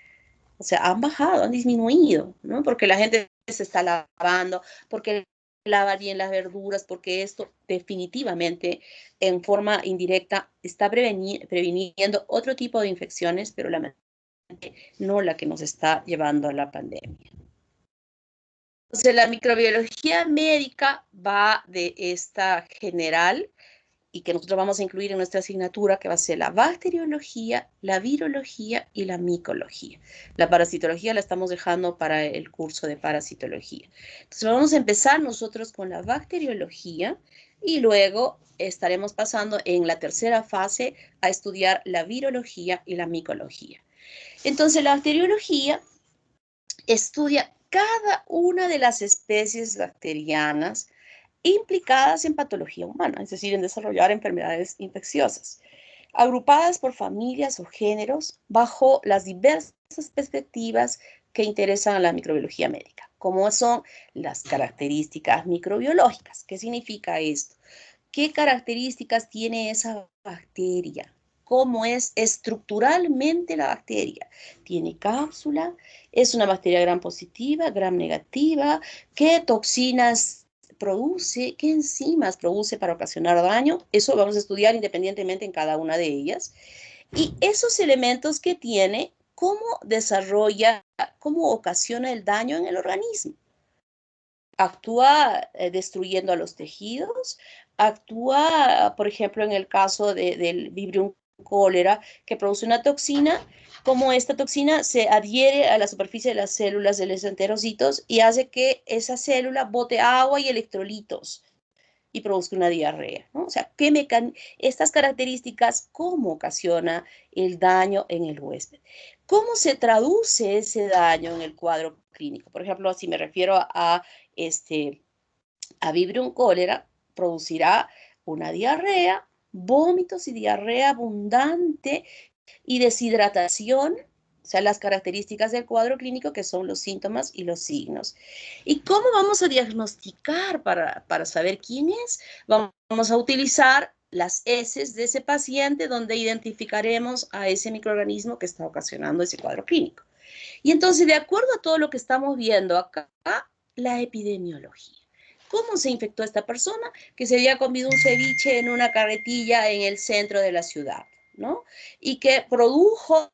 O sea, han bajado, han disminuido, ¿no? Porque la gente se está lavando, porque lava bien las verduras, porque esto definitivamente en forma indirecta está previniendo otro tipo de infecciones, pero no la que nos está llevando a la pandemia. Entonces, la microbiología médica va de esta general y que nosotros vamos a incluir en nuestra asignatura, que va a ser la bacteriología, la virología y la micología. La parasitología la estamos dejando para el curso de parasitología. Entonces, vamos a empezar nosotros con la bacteriología y luego estaremos pasando en la tercera fase a estudiar la virología y la micología. Entonces, la bacteriología estudia cada una de las especies bacterianas implicadas en patología humana, es decir, en desarrollar enfermedades infecciosas, agrupadas por familias o géneros bajo las diversas perspectivas que interesan a la microbiología médica, como son las características microbiológicas. ¿Qué significa esto? ¿Qué características tiene esa bacteria? ¿Cómo es estructuralmente la bacteria? ¿Tiene cápsula? ¿Es una bacteria gram positiva, gram negativa? ¿Qué toxinas produce? ¿Qué enzimas produce para ocasionar daño? Eso vamos a estudiar independientemente en cada una de ellas. Y esos elementos que tiene, ¿cómo desarrolla, cómo ocasiona el daño en el organismo? Actúa destruyendo a los tejidos, actúa, por ejemplo, en el caso del Vibrio cólera, que produce una toxina, como esta toxina se adhiere a la superficie de las células de los enterocitos y hace que esa célula bote agua y electrolitos y produzca una diarrea, ¿no? O sea, estas características, ¿cómo ocasiona el daño en el huésped? ¿Cómo se traduce ese daño en el cuadro clínico? Por ejemplo, si me refiero a Vibrio cólera, producirá una diarrea, vómitos y diarrea abundante y deshidratación, o sea, las características del cuadro clínico que son los síntomas y los signos. ¿Y cómo vamos a diagnosticar para saber quién es? Vamos a utilizar las heces de ese paciente donde identificaremos a ese microorganismo que está ocasionando ese cuadro clínico. Y entonces, de acuerdo a todo lo que estamos viendo acá, la epidemiología. ¿Cómo se infectó esta persona? Que se había comido un ceviche en una carretilla en el centro de la ciudad, ¿no? Y que produjo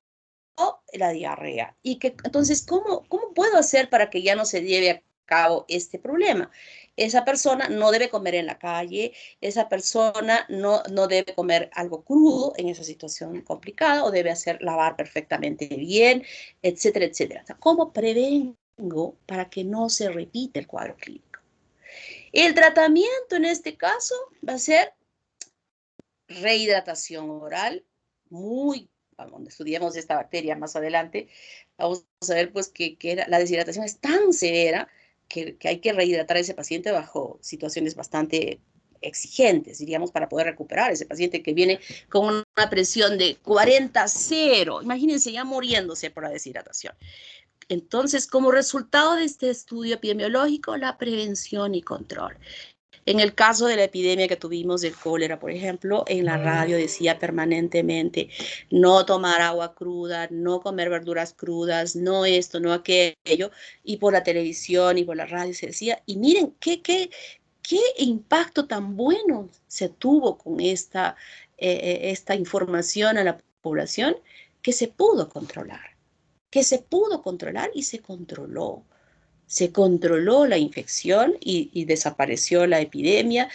la diarrea. Y que, entonces, ¿cómo puedo hacer para que ya no se lleve a cabo este problema? Esa persona no debe comer en la calle, esa persona no debe comer algo crudo en esa situación complicada o debe lavar perfectamente bien, etcétera, etcétera. O sea, ¿cómo prevengo para que no se repita el cuadro clínico? El tratamiento en este caso va a ser rehidratación oral, muy donde estudiamos esta bacteria más adelante, vamos a ver pues que la deshidratación es tan severa que hay que rehidratar a ese paciente bajo situaciones bastante exigentes, diríamos, para poder recuperar ese paciente que viene con una presión de 40-0. Imagínense ya muriéndose por la deshidratación. Entonces, como resultado de este estudio epidemiológico, la prevención y control. En el caso de la epidemia que tuvimos del cólera, por ejemplo, en la radio decía permanentemente no tomar agua cruda, no comer verduras crudas, no esto, no aquello, y por la televisión y por la radio se decía, y miren qué impacto tan bueno se tuvo con esta información a la población que se pudo controlar y se controló. Se controló la infección y desapareció la epidemia,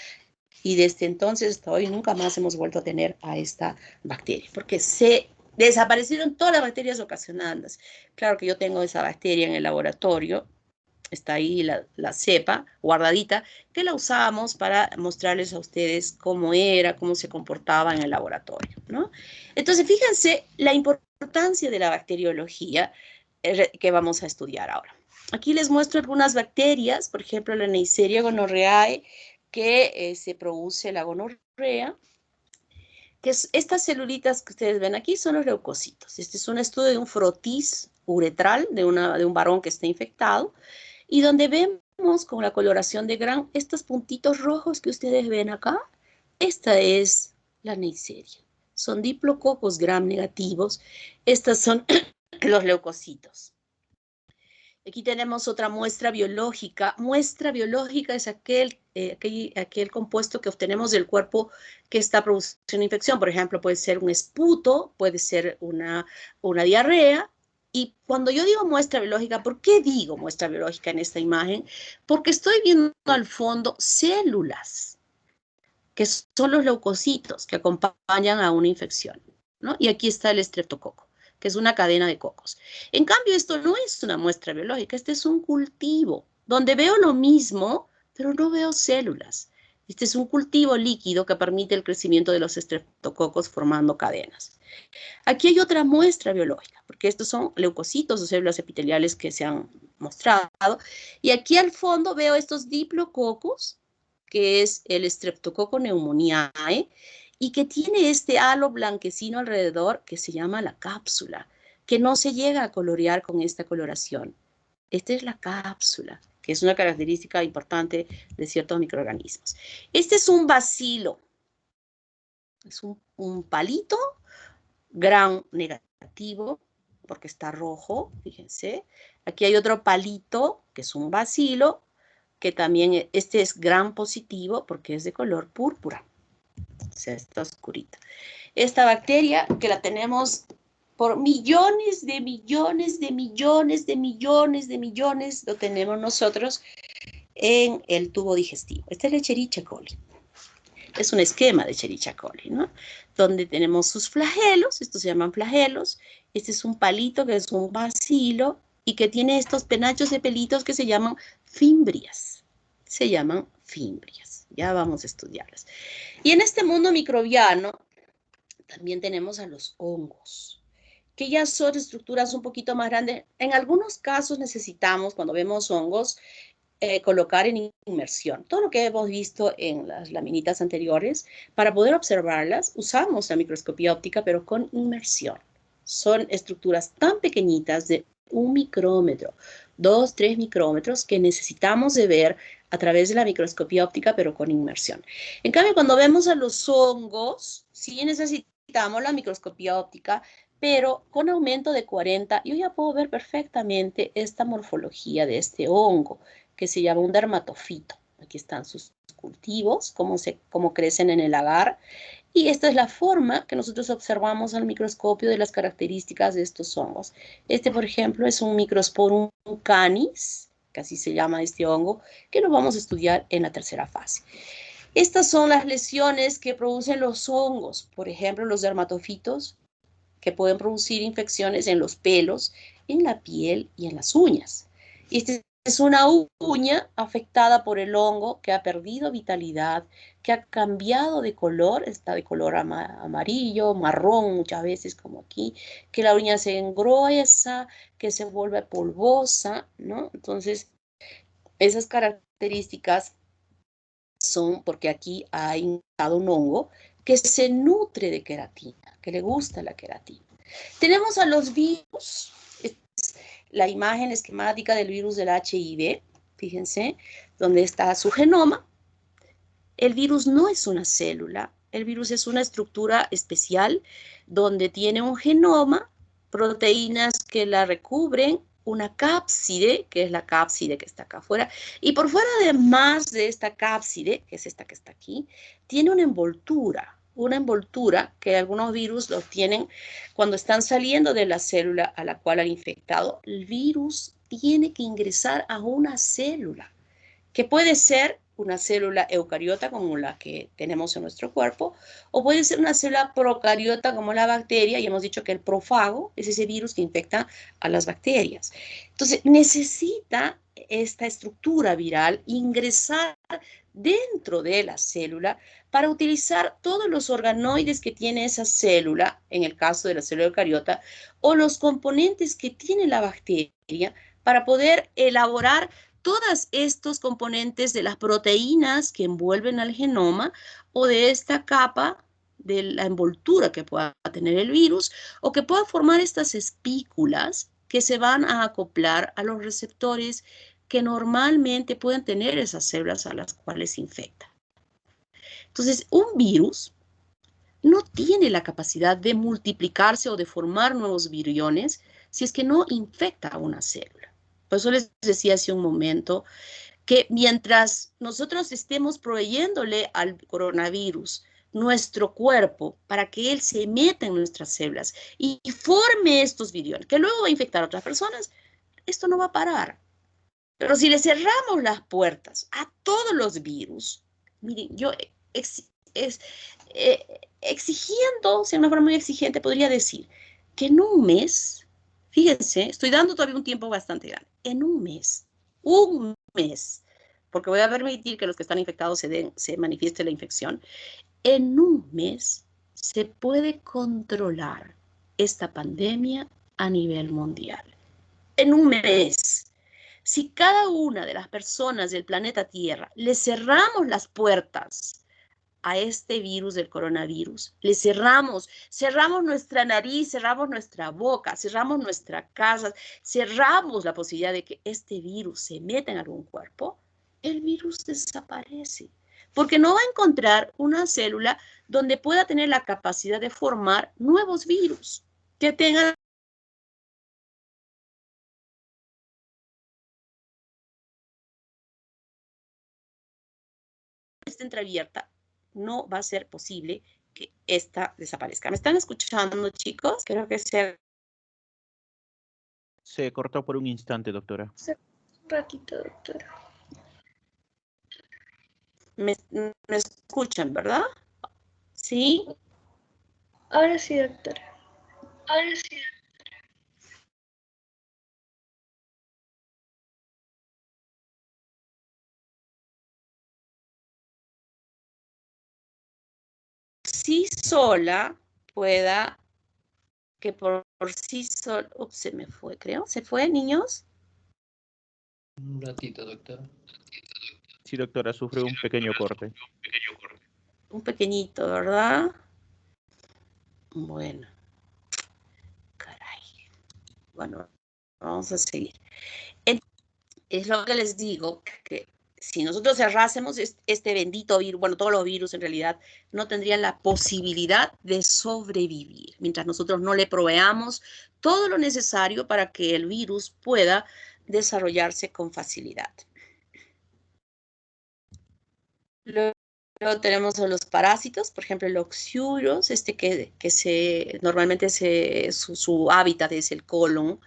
y desde entonces hasta hoy nunca más hemos vuelto a tener a esta bacteria, porque se desaparecieron todas las bacterias ocasionadas. Claro que yo tengo esa bacteria en el laboratorio, está ahí la cepa guardadita, que la usamos para mostrarles a ustedes cómo era, cómo se comportaba en el laboratorio, ¿no? Entonces, fíjense la importancia de la bacteriología que vamos a estudiar ahora. Aquí les muestro algunas bacterias, por ejemplo, la Neisseria gonorrhoeae, que se produce la gonorrea, que estas celulitas que ustedes ven aquí son los leucocitos. Este es un estudio de un frotis uretral de un varón que está infectado, y donde vemos con la coloración de Gram estos puntitos rojos que ustedes ven acá. Esta es la Neisseria. Son diplococos Gram negativos. Estas son los leucocitos. Aquí tenemos otra muestra biológica. Muestra biológica es aquel compuesto que obtenemos del cuerpo que está produciendo infección. Por ejemplo, puede ser un esputo, puede ser una diarrea. Y cuando yo digo muestra biológica, ¿por qué digo muestra biológica en esta imagen? Porque estoy viendo al fondo células, que son los leucocitos que acompañan a una infección, ¿no? Y aquí está el estreptococo, que es una cadena de cocos. En cambio, esto no es una muestra biológica, este es un cultivo, donde veo lo mismo, pero no veo células. Este es un cultivo líquido que permite el crecimiento de los estreptococos formando cadenas. Aquí hay otra muestra biológica, porque estos son leucocitos o células epiteliales que se han mostrado. Y aquí al fondo veo estos diplococos, que es el Streptococcus pneumoniae, y que tiene este halo blanquecino alrededor que se llama la cápsula, que no se llega a colorear con esta coloración. Esta es la cápsula, que es una característica importante de ciertos microorganismos. Este es un bacilo. Es un palito Gram negativo, porque está rojo, fíjense. Aquí hay otro palito, que es un bacilo, que también, este es Gram positivo, porque es de color púrpura. O sea, está oscurita. Esta bacteria, que la tenemos por millones de millones de millones de millones de millones, lo tenemos nosotros en el tubo digestivo. Esta es la Escherichia coli. Es un esquema de Escherichia coli, ¿no? Donde tenemos sus flagelos, estos se llaman flagelos. Este es un palito que es un bacilo y que tiene estos penachos de pelitos que se llaman fimbrias. Se llaman fimbrias. Ya vamos a estudiarlas. Y en este mundo microbiano también tenemos a los hongos, que ya son estructuras un poquito más grandes. En algunos casos necesitamos, cuando vemos hongos, colocar en inmersión. Todo lo que hemos visto en las laminitas anteriores, para poder observarlas, usamos la microscopía óptica, pero con inmersión. Son estructuras tan pequeñitas de 1 micrómetro, 2, 3 micrómetros, que necesitamos de ver a través de la microscopía óptica, pero con inmersión. En cambio, cuando vemos a los hongos, sí necesitamos la microscopía óptica, pero con aumento de 40, yo ya puedo ver perfectamente esta morfología de este hongo, que se llama un dermatofito. Aquí están sus cultivos, cómo crecen en el agar. Y esta es la forma que nosotros observamos al microscopio de las características de estos hongos. Este, por ejemplo, es un Microsporum canis, que así se llama este hongo, que lo vamos a estudiar en la tercera fase. Estas son las lesiones que producen los hongos. Por ejemplo, los dermatofitos, que pueden producir infecciones en los pelos, en la piel y en las uñas. Este es una uña afectada por el hongo que ha perdido vitalidad, que ha cambiado de color, está de color amarillo, marrón muchas veces como aquí, que la uña se engruesa, que se vuelve polvosa, ¿no? Entonces, esas características son porque aquí ha ingresado un hongo que se nutre de queratina, que le gusta la queratina. Tenemos a los virus, la imagen esquemática del virus del HIV, fíjense, donde está su genoma. El virus no es una célula, el virus es una estructura especial donde tiene un genoma, proteínas que la recubren, una cápside, que es la cápside que está acá afuera, y por fuera además de esta cápside, que es esta que está aquí, tiene una envoltura que algunos virus los tienen cuando están saliendo de la célula a la cual han infectado. El virus tiene que ingresar a una célula, que puede ser una célula eucariota como la que tenemos en nuestro cuerpo, o puede ser una célula procariota como la bacteria, y hemos dicho que el profago es ese virus que infecta a las bacterias. Entonces, necesita esta estructura viral ingresar dentro de la célula para utilizar todos los organoides que tiene esa célula, en el caso de la célula eucariota, o los componentes que tiene la bacteria para poder elaborar todos estos componentes de las proteínas que envuelven al genoma o de esta capa de la envoltura que pueda tener el virus o que pueda formar estas espículas que se van a acoplar a los receptores que normalmente pueden tener esas células a las cuales se infecta. Entonces, un virus no tiene la capacidad de multiplicarse o de formar nuevos viriones si es que no infecta a una célula. Por eso les decía hace un momento que mientras nosotros estemos proveyéndole al coronavirus nuestro cuerpo para que él se meta en nuestras células y forme estos viriones, que luego va a infectar a otras personas, esto no va a parar. Pero si le cerramos las puertas a todos los virus, miren, yo exigiendo, de una forma muy exigente, podría decir que en un mes, fíjense, estoy dando todavía un tiempo bastante grande, en un mes, porque voy a permitir que los que están infectados se manifieste la infección, en un mes se puede controlar esta pandemia a nivel mundial. En un mes. Si cada una de las personas del planeta Tierra le cerramos las puertas a este virus del coronavirus, le cerramos nuestra nariz, cerramos nuestra boca, cerramos nuestra casa, cerramos la posibilidad de que este virus se meta en algún cuerpo, el virus desaparece, porque no va a encontrar una célula donde pueda tener la capacidad de formar nuevos virus que tengan entreabierta, no va a ser posible que esta desaparezca. ¿Me están escuchando, chicos? Creo que se cortó por un instante, doctora. Un ratito, doctora. ¿Me escuchan, verdad? ¿Sí? Ahora sí, doctora. Ahora sí. Sí sola pueda, que por sí sola, ups, se me fue, creo. ¿Se fue, niños? Un ratito, doctora. Sí, doctora, sufre un pequeño corte. Un pequeñito, ¿verdad? Bueno. Caray. Bueno, vamos a seguir. Es lo que les digo, que si nosotros cerrásemos este bendito virus, bueno, todos los virus en realidad no tendrían la posibilidad de sobrevivir, mientras nosotros no le proveamos todo lo necesario para que el virus pueda desarrollarse con facilidad. Luego tenemos a los parásitos, por ejemplo, el oxiuros, que normalmente su hábitat es el colon,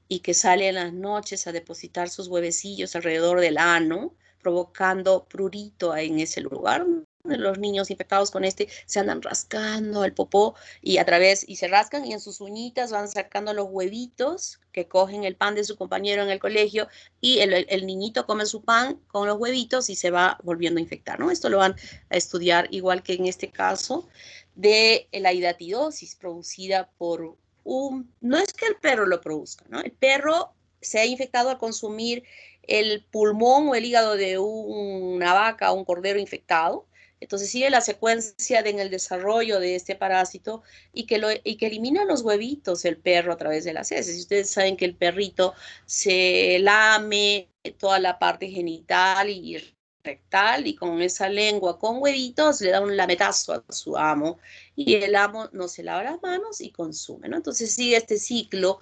y que sale en las noches a depositar sus huevecillos alrededor del ano, provocando prurito en ese lugar. Los niños infectados con este se andan rascando el popó y se rascan y en sus uñitas van sacando los huevitos que cogen el pan de su compañero en el colegio y el niñito come su pan con los huevitos y se va volviendo a infectar, ¿no? Esto lo van a estudiar igual que en este caso de la hidatidosis producida por no es que el perro lo produzca, ¿no? El perro se ha infectado al consumir el pulmón o el hígado de una vaca o un cordero infectado. Entonces sigue la secuencia en el desarrollo de este parásito y que elimina los huevitos el perro a través de las heces. Y ustedes saben que el perrito se lame toda la parte genital y rectal y con esa lengua con huevitos le da un lametazo a su amo y el amo no se lava las manos y consume, ¿no? Entonces sigue este ciclo